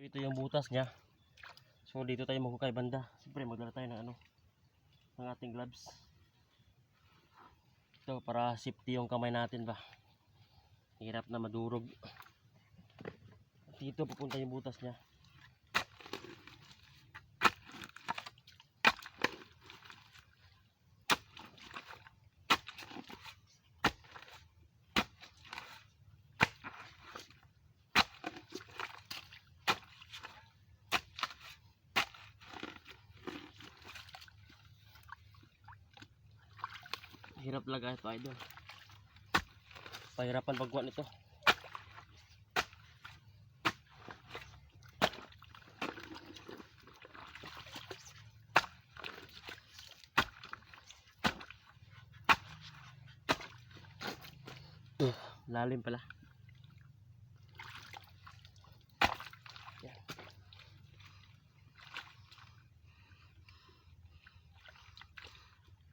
Ito yung butas niya. So dito tayo maghukay banda. Siyempre magdala tayo ng ng ating gloves. Ito para safety yung kamay natin ba. Hirap na madurog. Dito pupunta yung butas niya. Hirap talaga ito, idol. Pahirapan pagkuha nito. Lalim pala. Yan.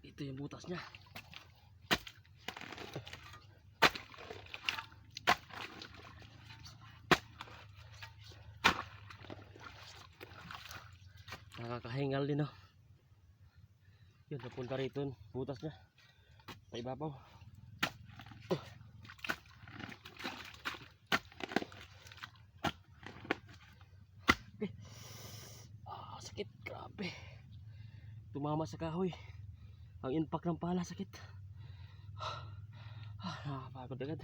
Ito yung butas niya. Nakakahingal din, oh. Yun, napunta rito butas niya sa ibabaw. Sakit, grabe. Tumama sa kahoy. Ang impact ng pala, sakit. Nakakapagod agad.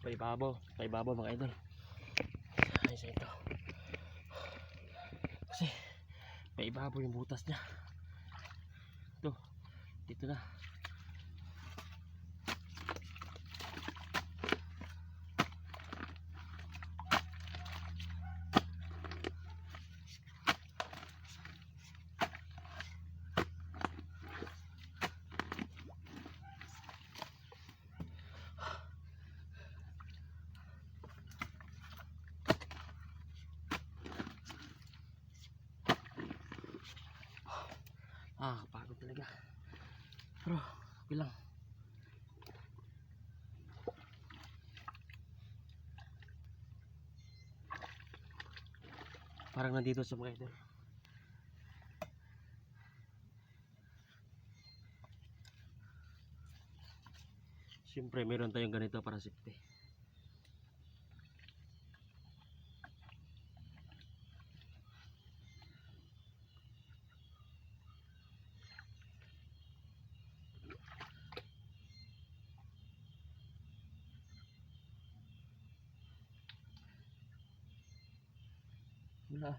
Paibabaw mga idol. Ayos ito. Kasi paibabaw yung butas niya. Ito, dito na. Pagod talaga. Pero okay lang. Parang nandito sa mga idol. Siyempre meron tayong ganito para safety. Wala.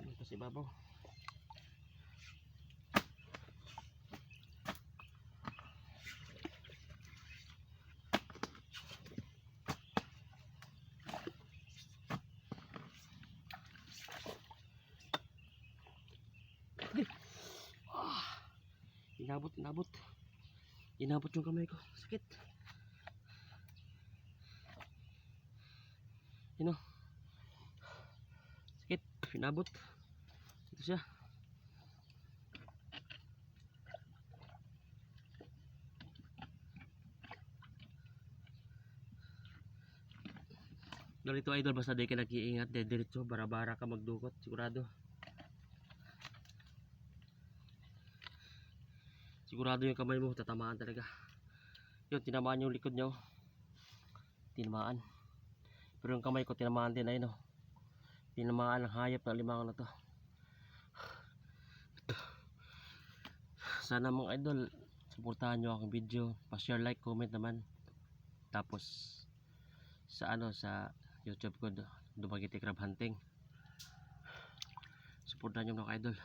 Ito sa ibabaw. Inabot yung kamay ko. Sakit. Yun, oh. Sakit. Inabot. Ito siya. Ganito idol, basta di ka nag-iingat, diretso, bara-bara ka magdukot, sigurado. Sigurado yung kamay mo tatamaan talaga. Yun, tinamaan yung likod nyo. Tinamaan. Pero yung kamay ko tinamaan din, ayun, oh. Tinamaan ang hayop na limangan na to. Sana mga idol, suportahan nyo akong video, pa-share, like, comment naman. Tapos sa YouTube ko, Dumaguete Crab Hunting. Suportahan nyo mga idol.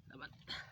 Salamat.